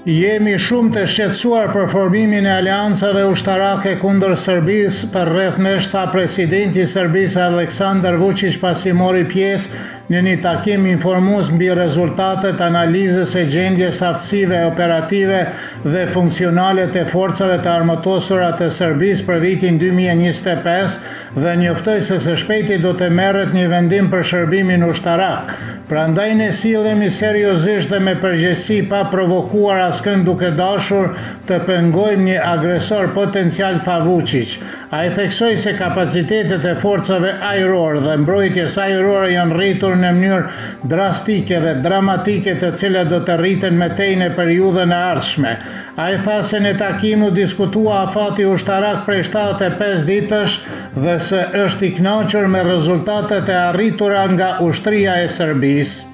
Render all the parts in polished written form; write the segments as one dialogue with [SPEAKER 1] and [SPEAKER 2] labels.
[SPEAKER 1] Jemi shumë të shqetësuar për formimin e aleancave ushtarake kundër Serbisë për rreth nesh, tha presidenti i Serbisë Aleksandar Vučić pasi mori pjesë në një takim informues mbi rezultatet analizës së gjendjes aftësive operative dhe funksionale të forcave të armatosura të Serbisë për vitin 2025 dhe njoftoi se së shpejti do të merret një vendim për shërbimin ushtarak. Prandaj ne sillemi seriozisht dhe me përgjegjësi pa provokuar askënd duke dashur të pengojmë një agresor potencial, tha Vučić. Ai theksoi se kapacitetet e forcave ajrore dhe mbrojtjes ajrore janë rritur në mënyrë drastike dhe dramatike, të cilat do të rriten më tej në periudhën e ardhshme. Ai tha se në takim u diskutua afati ushtarak prej 75 ditësh dhe se është i kënaqur me rezultatet e arritura nga ushtria e Serbisë.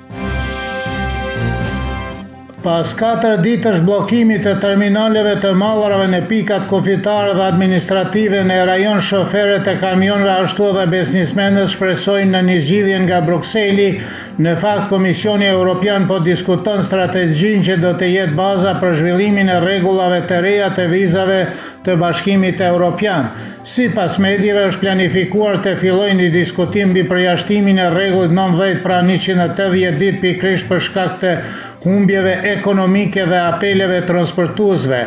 [SPEAKER 1] Pas 4 ditësh bllokimit të terminaleve të mallrave në pikat kufitare dhe administrative në rajon, shoferët e kamionëve ashtu edhe biznesmenët shpresojnë në një zgjidhje nga Brukseli. Në fakt, Komisioni Evropian po diskuton strategjinë që do të jetë baza për zhvillimin e rregullave të reja të vizave të Bashkimit Evropian. Sipas medjeve, është planifikuar të fillojë një diskutim mbi përjashtimin e rregullit 90 pra 180 ditë pikërisht për shkak të humbjeve ekonomike dhe apeleve transportuesve.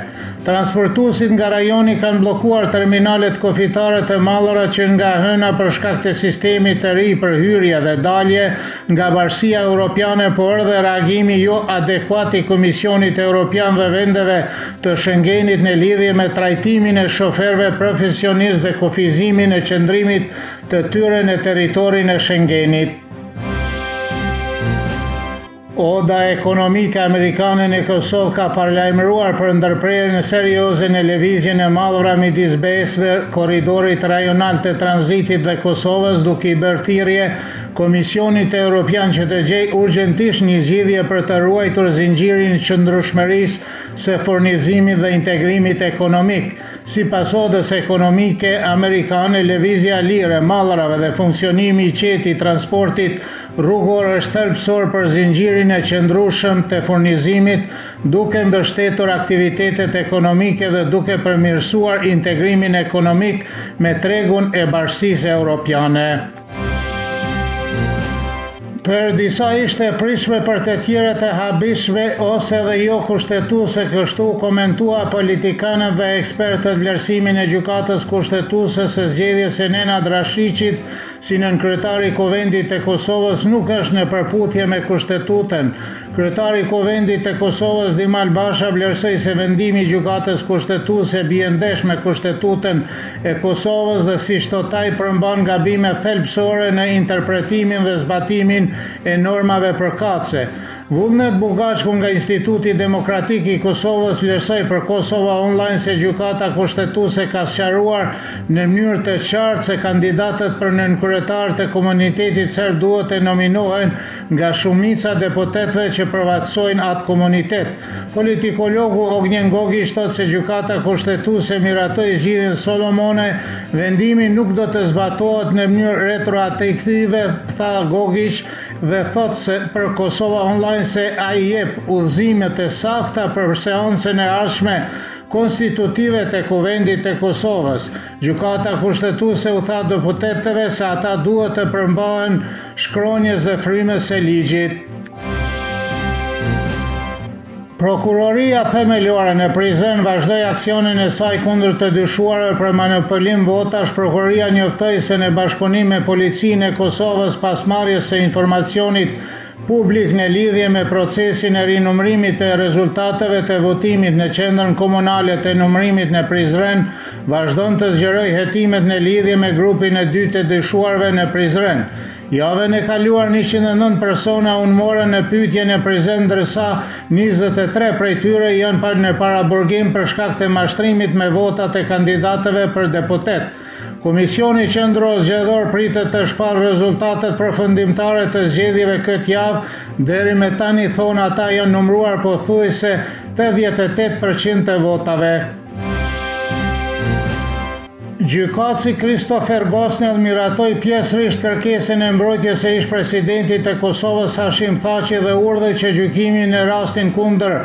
[SPEAKER 1] Transportuesit nga rajoni kanë bllokuar terminalet kufitare të mallra që nga hëna për shkak të sistemit të ri për hyrje dhe dalje nga Bashkia Evropiane, por edhe reagimi jo adekuat i Komisionit Evropian dhe vendeve të Schengenit në lidhje me trajtimin e shoferëve profesionistë dhe kufizimin e qëndrimit të tyre në territorin e Schengenit. Oda ekonomike amerikane në Kosovë ka paralajmëruar për ndërprerjen serioze në lëvizjen e mallra midis BE-sve, korridorit rajonal të tranzitit dhe Kosovës, duke i bërë thirrje Komisionit Evropian që të gjejë urgjentisht një zgjidhje për të ruajtur zinxhirin e qëndrueshmërisë së furnizimit dhe integrimit ekonomik. Sipas odës ekonomike amerikane, lëvizja e lirë e mallrave dhe funksionimi i qetë i transportit rrugor është thelbësor për zinxhirin e qëndrueshëm të furnizimit, duke mbështetur aktivitetet ekonomike dhe duke përmirësuar integrimin ekonomik me tregun e Bashkisë Evropiane. Për disa ishte e prishme për të tjerët e habishme ose dhe jo kushtetuese, kështu komentua politikanët dhe ekspertët vlerësimin e gjykatës kushtetuese së zgjedhjes së Nenad Rashicit si nënkryetari i Kuvendit të Kosovës nuk është në përputhje me kushtetutën. Kryetari i Kuvendit të Kosovës Dimal Basha vlerësoi se vendimi i gjykatës kushtetuese bie ndesh me kushtetutën e Kosovës dhe si shtotaj përmban gabime thelbësore në interpretimin dhe zbatimin e normave përkatëse. Vullnet Bugaçku nga Instituti Demokratik i Kosovës vlerësoi për Kosova Online se gjykata kushtetuese ka sqaruar në mënyrë të qartë se kandidatët për nënkryetar të komunitetit serb duhet të nominohen nga shumica deputetëve që përfaqësojnë atë komunitet. Politikologu Ognjen Gogić thotë se gjykata kushtetuese miratoi zgjidhjen Solomone, vendimi nuk do të zbatohet në mënyrë retroaktive, tha Gogić, dhe thotë se për Kosova Online se ai jep udhëzime të sakta për seancën e ardhshme konstitutive të Kuvendit të Kosovës. Gjykata kushtetuese u tha deputetëve se ata duhet të përmbahen shkronjës dhe frymës së ligjit. Prokuroria themelore në Prizren vazhdoi aksionin e saj kundër të dyshuarve për manipulim votash. Prokuroria njoftoi se në bashkëpunim me policinë e Kosovës pas marrjes së informacionit publik në lidhje me procesin e rinumërimit të rezultateve të votimit në qendrën komunale të numërimit në Prizren, vazhdon të zgjeroj hetimet në lidhje me grupin e dytë të dyshuarve në Prizren. Javën e kaluar 109 persona u morën në pyetje në Prizren, ndërsa 23 prej tyre janë në paraburgim për shkak të mashtrimit me votat e kandidatëve për deputet. Komisioni Qendror Zgjedhor pritet të shpallë rezultatet përfundimtare të zgjedhjeve këtë javë. Deri me tani, thonë ata, janë numëruar pothuajse 88% të votave. Gjykatësi Kristofer Gosnell miratoi pjesërisht kërkesën e mbrojtjes së ish-presidentit të Kosovës Hashim Thaçi dhe urdhëri që gjykimi në rastin kundër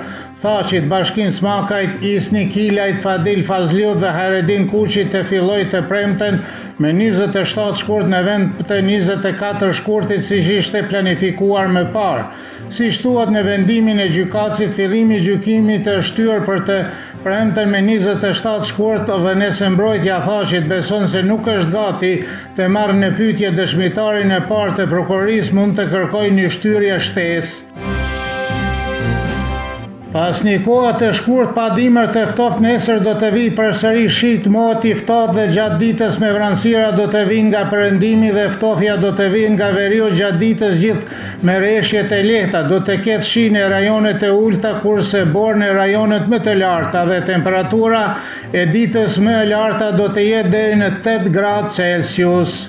[SPEAKER 1] Thaçit, Bashkin Smakajt, Isni Kilajt, Fadil Fazliut dhe Haredin Kuqit të fillojë të premten me 27 shkurt në vend të 24 shkurtit siç ishte planifikuar më parë. Siç thuhet në vendimin e gjykatësit, fillimi i gjykimit është shtyrë për të premten me 27 shkurt dhe nëse mbrojtja Thaçit beson se nuk është gati të marrë në pyetje dëshmitarin e parë të prokurorisë, mund të kërkojë një shtyrje shtesë. Pas një kohe të shkurt pa dimër të ftohtë, nesër do të vijë përsëri shi mohet i ftohtë dhe gjatë ditës me vranësira do të vinë nga perëndimi dhe ftofja do të vinë nga veriu gjatë ditës gjithë me rreshjet e lehta. Do të ketë shi në rajonet e ulta kurse borë në rajonet më të larta dhe temperatura e ditës më e larta do të jetë deri në 8 gradë Celsius.